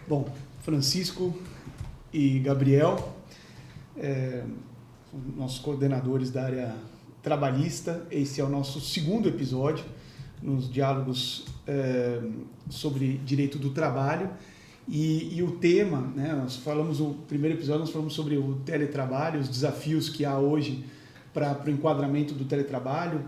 Bom, Francisco e Gabriel, nossos coordenadores da área trabalhista. Esse é o nosso segundo episódio nos diálogos sobre direito do trabalho. E o tema, né, no primeiro episódio nós falamos sobre o teletrabalho, os desafios que há hoje para o enquadramento do teletrabalho,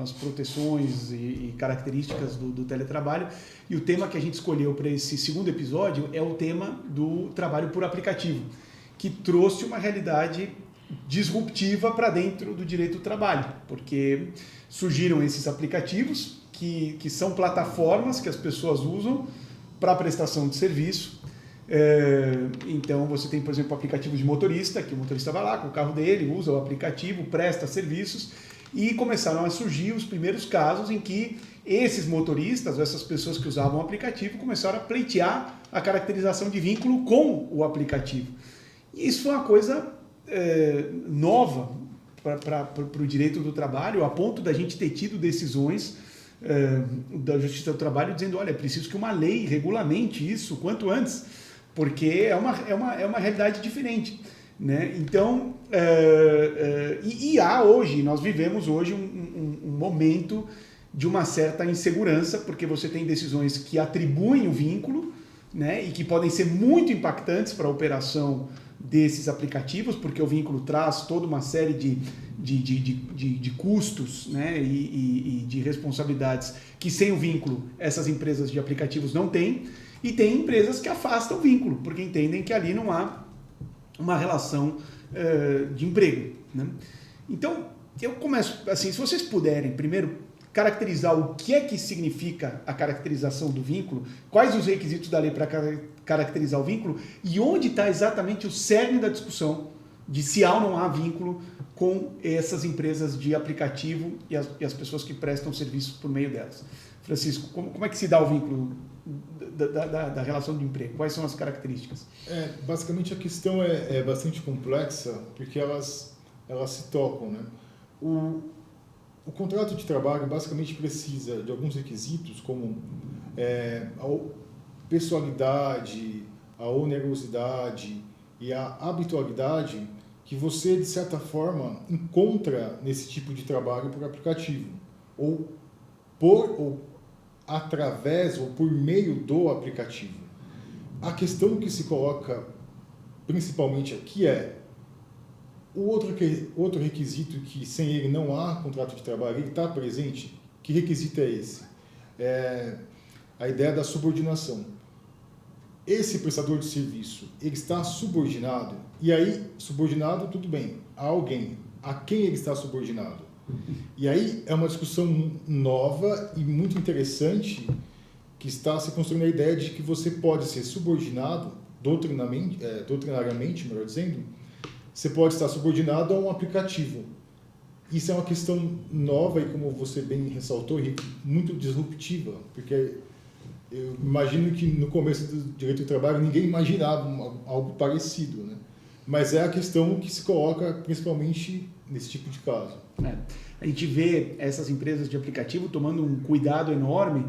as proteções e características do teletrabalho. E o tema que a gente escolheu para esse segundo episódio é o tema do trabalho por aplicativo, que trouxe uma realidade disruptiva para dentro do direito do trabalho, porque surgiram esses aplicativos que são plataformas que as pessoas usam para prestação de serviço. Então você tem, por exemplo, aplicativos de motorista, que o motorista vai lá com o carro dele, usa o aplicativo, presta serviços, e começaram a surgir os primeiros casos em que esses motoristas, ou essas pessoas que usavam o aplicativo, começaram a pleitear a caracterização de vínculo com o aplicativo. E isso foi uma coisa nova para o direito do trabalho, a ponto da gente ter tido decisões da Justiça do Trabalho dizendo, olha, é preciso que uma lei regulamente isso quanto antes, porque é uma realidade diferente, né? Então, nós vivemos hoje um momento de uma certa insegurança, porque você tem decisões que atribuem o vínculo, né, e que podem ser muito impactantes para a operação desses aplicativos, porque o vínculo traz toda uma série de custos, né, e de responsabilidades que sem o vínculo essas empresas de aplicativos não têm, e tem empresas que afastam o vínculo, porque entendem que ali não há uma relação de emprego, né? Então, eu começo assim, se vocês puderem primeiro caracterizar o que é que significa a caracterização do vínculo, quais os requisitos da lei para caracterizar o vínculo e onde está exatamente o cerne da discussão de se há ou não há vínculo com essas empresas de aplicativo e as pessoas que prestam serviço por meio delas. Francisco, como é que se dá o vínculo da relação de emprego? Quais são as características? Basicamente a questão é bastante complexa, porque elas se tocam, né? O contrato de trabalho basicamente precisa de alguns requisitos, como a pessoalidade, a onerosidade e a habitualidade que você, de certa forma, encontra nesse tipo de trabalho por aplicativo, ou através ou por meio do aplicativo. A questão que se coloca principalmente aqui é o outro requisito que sem ele não há contrato de trabalho, ele está presente. Que requisito é esse? A ideia da subordinação. Esse prestador de serviço, ele está subordinado, e aí, subordinado, tudo bem, a alguém. A quem ele está subordinado? E aí é uma discussão nova e muito interessante que está se construindo a ideia de que você pode ser subordinado, doutrinariamente, melhor dizendo, você pode estar subordinado a um aplicativo. Isso é uma questão nova e, como você bem ressaltou, muito disruptiva, porque eu imagino que no começo do direito do trabalho ninguém imaginava algo parecido, né? Mas é a questão que se coloca principalmente nesse tipo de caso. A gente vê essas empresas de aplicativo tomando um cuidado enorme,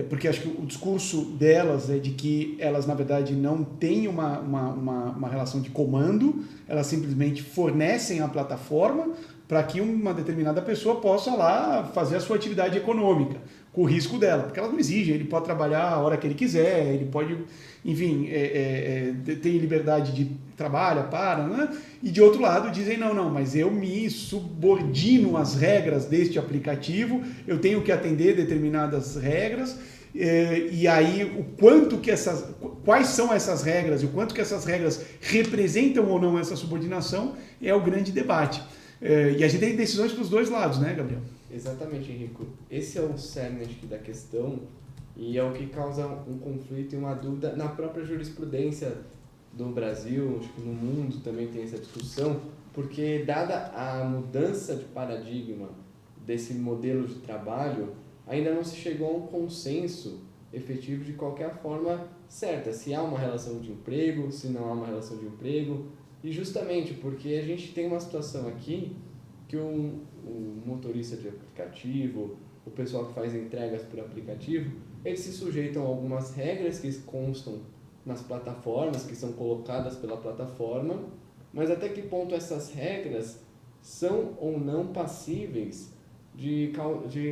porque acho que o discurso delas é de que elas, na verdade, não têm uma relação de comando, elas simplesmente fornecem a plataforma para que uma determinada pessoa possa lá fazer a sua atividade econômica, com o risco dela, porque elas não exigem, ele pode trabalhar a hora que ele quiser, ele pode, enfim, tem liberdade de trabalho, né? E de outro lado dizem, não, mas eu me subordino às regras deste aplicativo, eu tenho que atender determinadas regras, e aí quais são essas regras e o quanto que essas regras representam ou não essa subordinação é o grande debate. E a gente tem decisões para os dois lados, né, Gabriel? Exatamente, Henrico. Esse é o cerne da questão e é o que causa um conflito e uma dúvida na própria jurisprudência do Brasil, acho que no mundo também tem essa discussão, porque dada a mudança de paradigma desse modelo de trabalho, ainda não se chegou a um consenso efetivo de qualquer forma certa, se há uma relação de emprego, se não há uma relação de emprego, e justamente porque a gente tem uma situação aqui que o motorista de aplicativo, o pessoal que faz entregas por aplicativo, eles se sujeitam a algumas regras que constam nas plataformas que são colocadas pela plataforma, mas até que ponto essas regras são ou não passíveis de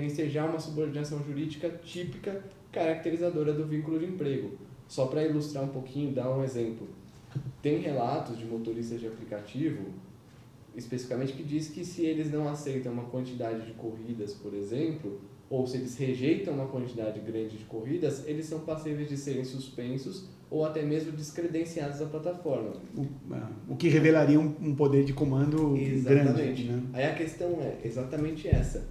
ensejar uma subordinação jurídica típica caracterizadora do vínculo de emprego. Só para ilustrar um pouquinho, dar um exemplo. Tem relatos de motoristas de aplicativo, especificamente, que diz que se eles não aceitam uma quantidade de corridas, por exemplo, ou se eles rejeitam uma quantidade grande de corridas, eles são passíveis de serem suspensos ou até mesmo descredenciados da plataforma. O que revelaria um poder de comando grande. Né? Aí a questão é exatamente essa.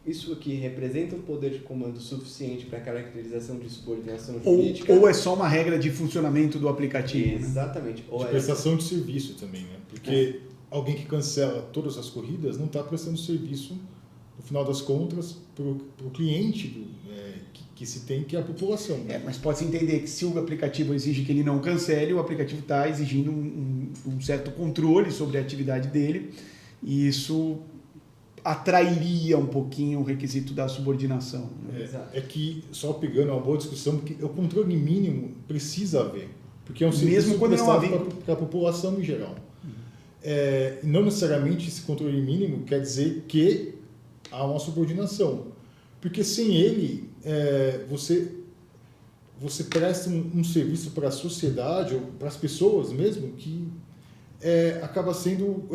Isso aqui representa um poder de comando suficiente para a caracterização de subordinação jurídica? Ou é só uma regra de funcionamento do aplicativo? Exatamente. Né? De prestação de serviço também, né? Porque alguém que cancela todas as corridas não está prestando serviço, no final das contas, para o cliente que se tem, que é a população. Né? Mas pode-se entender que se o aplicativo exige que ele não cancele, o aplicativo está exigindo um certo controle sobre a atividade dele, e isso atrairia um pouquinho o requisito da subordinação. Né? É que, só pegando uma boa discussão, porque o controle mínimo precisa haver, porque é um serviço prestado para a população em geral. Não necessariamente esse controle mínimo quer dizer que há uma subordinação, porque sem ele você presta um serviço para a sociedade ou para as pessoas mesmo que acaba sendo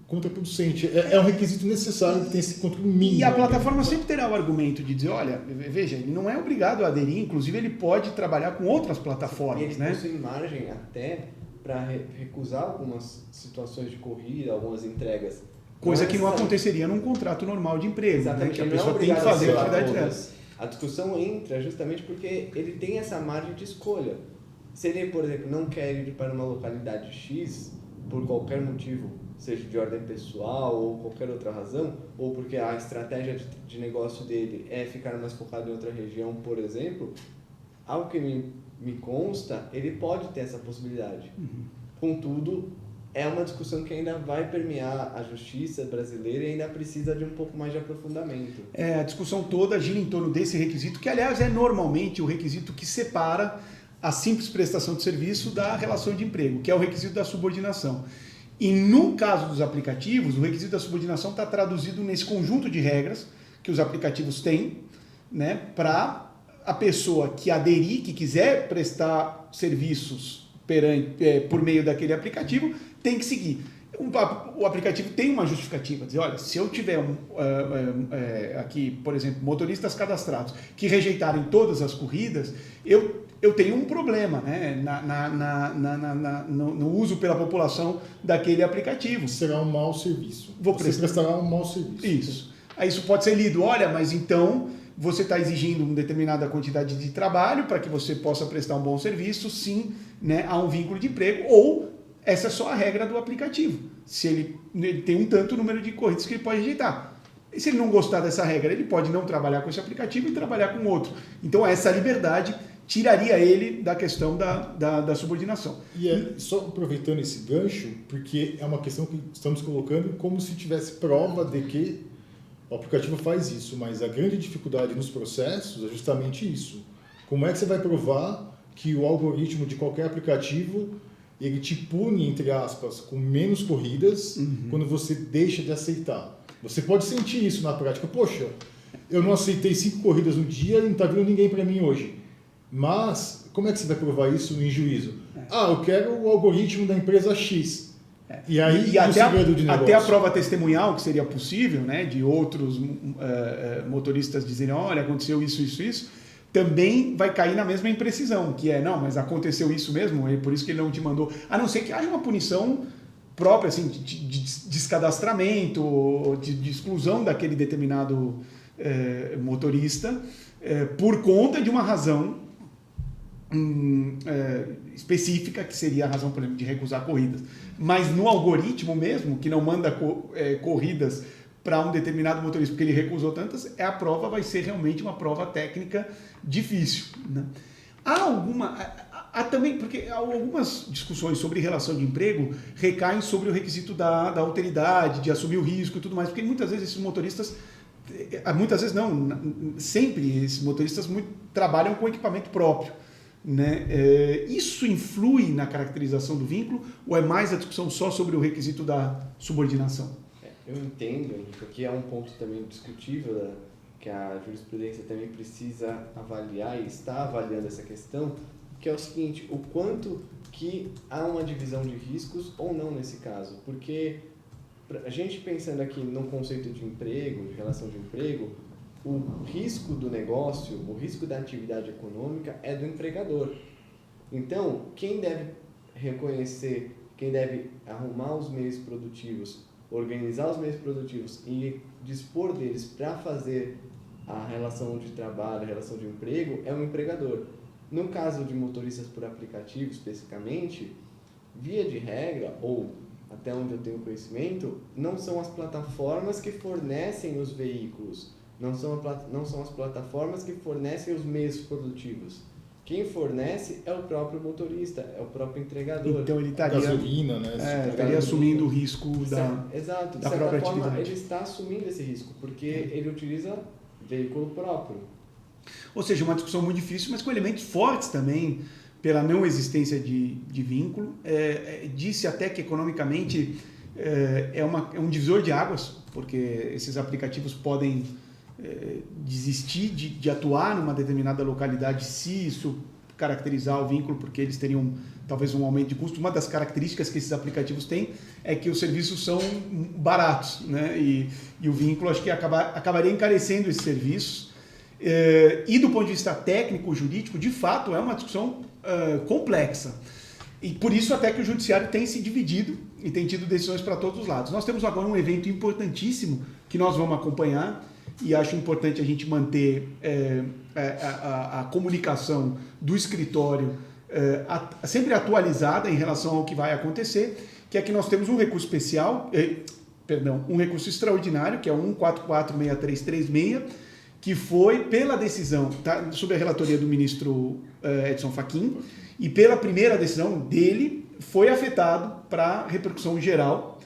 contraproducente. É um requisito necessário que tem esse controle mínimo. E a plataforma sempre terá o argumento de dizer, olha, veja, ele não é obrigado a aderir, inclusive ele pode trabalhar com outras plataformas. Ele possui margem até para recusar algumas situações de corrida, algumas entregas. Coisa que não aconteceria num contrato normal de emprego. Exatamente, né? Que a pessoa tem que fazer a atividade dela. A discussão entra justamente porque ele tem essa margem de escolha. Se ele, por exemplo, não quer ir para uma localidade X, por qualquer motivo, seja de ordem pessoal ou qualquer outra razão, ou porque a estratégia de negócio dele é ficar mais focado em outra região, por exemplo, ao que me consta, ele pode ter essa possibilidade. Contudo, é uma discussão que ainda vai permear a justiça brasileira e ainda precisa de um pouco mais de aprofundamento. A discussão toda gira em torno desse requisito, que aliás é normalmente o requisito que separa a simples prestação de serviço da relação de emprego, que é o requisito da subordinação. E no caso dos aplicativos, o requisito da subordinação está traduzido nesse conjunto de regras que os aplicativos têm, né, para a pessoa que aderir, que quiser prestar serviços por meio daquele aplicativo, tem que seguir. O aplicativo tem uma justificativa, dizer, olha, se eu tiver aqui, por exemplo, motoristas cadastrados que rejeitarem todas as corridas, eu tenho um problema, né, no uso pela população daquele aplicativo. Será um mau serviço. Você prestará um mau serviço. Isso. Aí isso pode ser lido, olha, mas então você está exigindo uma determinada quantidade de trabalho para que você possa prestar um bom serviço, sim, né, há um vínculo de emprego, ou essa é só a regra do aplicativo. Se ele tem um tanto número de corridas que ele pode rejeitar. E se ele não gostar dessa regra, ele pode não trabalhar com esse aplicativo e trabalhar com outro. Então essa liberdade tiraria ele da questão da subordinação. E só aproveitando esse gancho, porque é uma questão que estamos colocando como se tivesse prova de que o aplicativo faz isso, mas a grande dificuldade nos processos é justamente isso. Como é que você vai provar que o algoritmo de qualquer aplicativo ele te pune, entre aspas, com menos corridas quando você deixa de aceitar? Você pode sentir isso na prática. Poxa, eu não aceitei 5 corridas no dia e não está vindo ninguém para mim hoje. Mas como é que você vai provar isso em juízo? Eu quero o algoritmo da empresa X. E aí até a prova testemunhal, que seria possível, né, de outros motoristas dizerem, olha, aconteceu isso, também vai cair na mesma imprecisão, que não, mas aconteceu isso mesmo, é por isso que ele não te mandou. A não ser que haja uma punição própria, assim, de descadastramento, de exclusão daquele determinado motorista, por conta de uma razão específica, que seria a razão, por exemplo, de recusar corridas. Mas no algoritmo mesmo, que não manda corridas para um determinado motorista porque ele recusou tantas, a prova vai ser realmente uma prova técnica difícil. Né? Há também, porque algumas discussões sobre relação de emprego recaem sobre o requisito da alteridade, de assumir o risco e tudo mais, porque muitas vezes esses motoristas, muitas vezes não, sempre esses motoristas trabalham com equipamento próprio. né? Isso influi na caracterização do vínculo ou é mais a discussão só sobre o requisito da subordinação? Eu entendo, Henrique, que é um ponto também discutível, que a jurisprudência também precisa avaliar e está avaliando essa questão, que é o seguinte, o quanto que há uma divisão de riscos ou não nesse caso. Porque a gente pensando aqui no conceito de emprego, de relação de emprego, o risco do negócio, o risco da atividade econômica é do empregador. Então, quem deve reconhecer, quem deve arrumar os meios produtivos, organizar os meios produtivos e dispor deles para fazer a relação de trabalho, a relação de emprego, é o empregador. No caso de motoristas por aplicativo, especificamente, via de regra, ou até onde eu tenho conhecimento, não são as plataformas que fornecem os veículos, não são as plataformas que fornecem os meios produtivos. Quem fornece é o próprio motorista, é o próprio entregador. Então ele estaria, gasolina, né? Estaria assumindo o risco Exato, da de própria certa forma atividade. ele está assumindo esse risco, porque ele utiliza veículo próprio. Ou seja, uma discussão muito difícil, mas com elementos fortes também, pela não existência de vínculo. Disse até que economicamente é um divisor de águas, porque esses aplicativos podem desistir de atuar numa determinada localidade se isso caracterizar o vínculo, porque eles teriam talvez um aumento de custo. Uma das características que esses aplicativos têm é que os serviços são baratos, né? E o vínculo acho que acabaria encarecendo esses serviços. E do ponto de vista técnico, jurídico, de fato é uma discussão complexa. E por isso até que o judiciário tem se dividido e tem tido decisões para todos os lados. Nós temos agora um evento importantíssimo que nós vamos acompanhar e acho importante a gente manter a comunicação do escritório sempre atualizada em relação ao que vai acontecer, que é que nós temos um recurso especial, um recurso extraordinário, que é o 1446336, que foi pela decisão, sob a relatoria do ministro Edson Fachin, e pela primeira decisão dele, foi afetado para repercussão geral,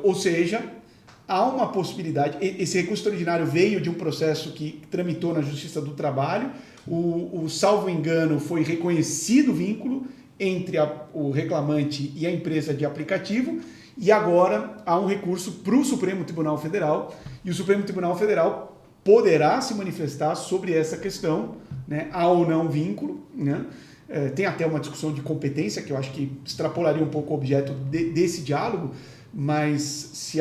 ou seja, há uma possibilidade, esse recurso extraordinário veio de um processo que tramitou na Justiça do Trabalho, o salvo engano foi reconhecido o vínculo entre o reclamante e a empresa de aplicativo, e agora há um recurso para o Supremo Tribunal Federal, e o Supremo Tribunal Federal poderá se manifestar sobre essa questão, né, há ou não vínculo, né? Tem até uma discussão de competência, que eu acho que extrapolaria um pouco o objeto desse diálogo, mas se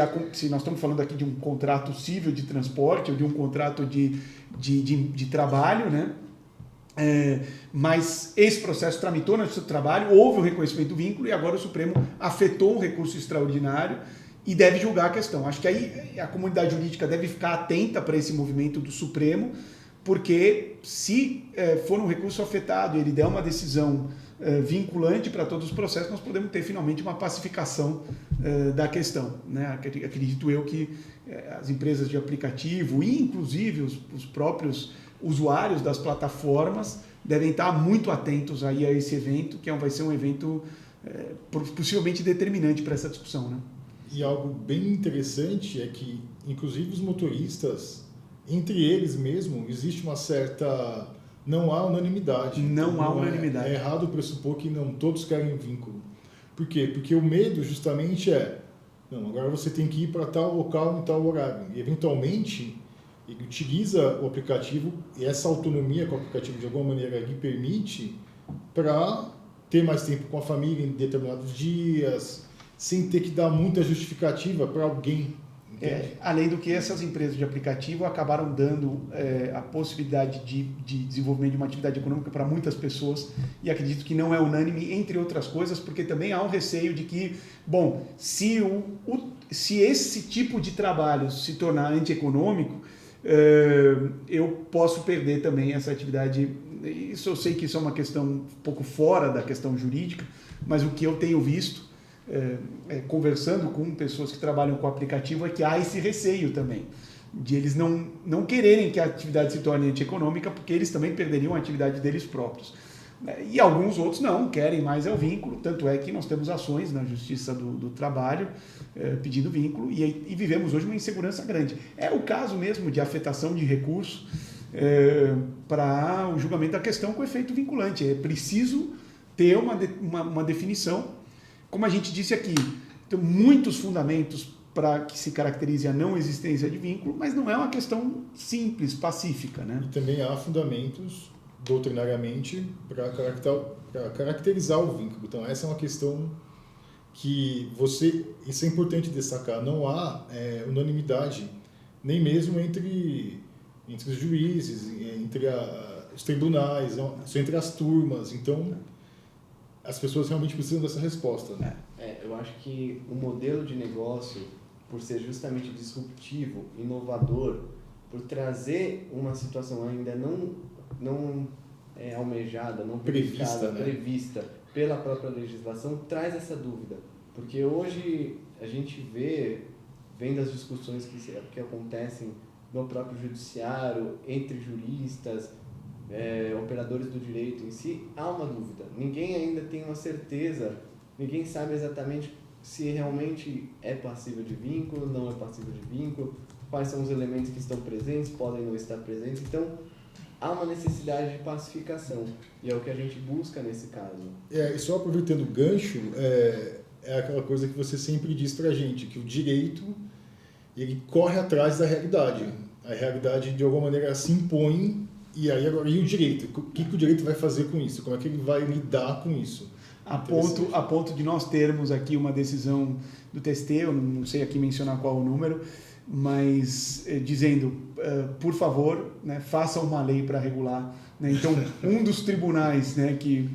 nós estamos falando aqui de um contrato civil de transporte ou de um contrato de trabalho, né? Mas esse processo tramitou na Justiça do Trabalho, houve o reconhecimento do vínculo e agora o Supremo afetou um recurso extraordinário e deve julgar a questão. Acho que aí a comunidade jurídica deve ficar atenta para esse movimento do Supremo, porque se for um recurso afetado e ele der uma decisão vinculante para todos os processos, nós podemos ter finalmente uma pacificação da questão, né? Acredito eu que as empresas de aplicativo e inclusive os próprios usuários das plataformas devem estar muito atentos aí a esse evento, que vai ser um evento possivelmente determinante para essa discussão, né? E algo bem interessante é que, inclusive, os motoristas, entre eles mesmo, existe uma certa... Não há unanimidade. Não há unanimidade. É errado pressupor que não todos querem vínculo. Por quê? Porque o medo justamente não, agora você tem que ir para tal local em tal horário. E, eventualmente, ele utiliza o aplicativo e essa autonomia que o aplicativo, de alguma maneira, lhe permite para ter mais tempo com a família em determinados dias, sem ter que dar muita justificativa para alguém. Além do que essas empresas de aplicativo acabaram dando a possibilidade de desenvolvimento de uma atividade econômica para muitas pessoas e acredito que não é unânime, entre outras coisas, porque também há um receio de que, bom, se esse tipo de trabalho se tornar antieconômico, eu posso perder também essa atividade. Isso eu sei que isso é uma questão um pouco fora da questão jurídica, mas o que eu tenho visto conversando com pessoas que trabalham com aplicativo é que há esse receio também de eles não quererem que a atividade se torne antieconômica porque eles também perderiam a atividade deles próprios. E alguns outros não, querem mais o vínculo, tanto é que nós temos ações na Justiça do Trabalho pedindo vínculo e vivemos hoje uma insegurança grande. É o caso mesmo de afetação de recurso, para o julgamento da questão com efeito vinculante. É preciso ter uma definição. Como a gente disse aqui, tem muitos fundamentos para que se caracterize a não existência de vínculo, mas não é uma questão simples, pacífica, né? E também há fundamentos, doutrinariamente, para caracterizar o vínculo. Então, essa é uma questão que isso é importante destacar, não há unanimidade, nem mesmo entre os juízes, entre os tribunais, entre as turmas. Então, as pessoas realmente precisam dessa resposta, né? Eu acho que o modelo de negócio, por ser justamente disruptivo, inovador, por trazer uma situação ainda não almejada, não prevista pela própria legislação, traz essa dúvida. Porque hoje a gente vem das discussões que acontecem no próprio judiciário, entre juristas, operadores do direito em si, há uma dúvida. Ninguém ainda tem uma certeza, ninguém sabe exatamente se realmente é passível de vínculo, não é passível de vínculo, quais são os elementos que estão presentes, podem não estar presentes. Então, há uma necessidade de pacificação, e é o que a gente busca nesse caso. E só aproveitando o gancho, é aquela coisa que você sempre diz pra gente, que o direito, ele corre atrás da realidade. A realidade, de alguma maneira, se impõe, e o direito? O que o direito vai fazer com isso? Como é que ele vai lidar com isso? A ponto de nós termos aqui uma decisão do TST, eu não sei aqui mencionar qual o número, mas dizendo, por favor, né, façam uma lei para regular. Né? Então, um dos tribunais, né, que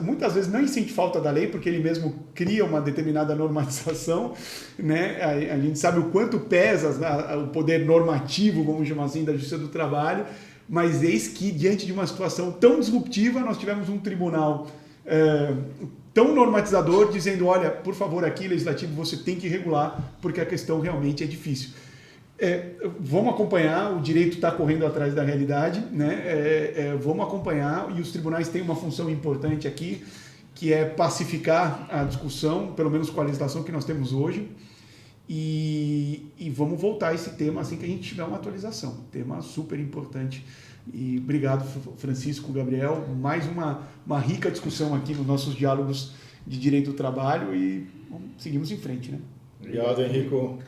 muitas vezes nem sente falta da lei, porque ele mesmo cria uma determinada normatização, né? A gente sabe o quanto pesa o poder normativo, vamos chamar assim, da Justiça do Trabalho, mas eis que, diante de uma situação tão disruptiva, nós tivemos um tribunal tão normatizador, dizendo, olha, por favor, aqui, legislativo, você tem que regular, porque a questão realmente é difícil. Vamos acompanhar, o direito está correndo atrás da realidade, né? Vamos acompanhar, e os tribunais têm uma função importante aqui, que é pacificar a discussão, pelo menos com a legislação que nós temos hoje, e vamos voltar a esse tema assim que a gente tiver uma atualização. Tema super importante. E obrigado, Francisco, Gabriel. Mais uma rica discussão aqui nos nossos diálogos de direito do trabalho e seguimos em frente, né? Obrigado, Henrico.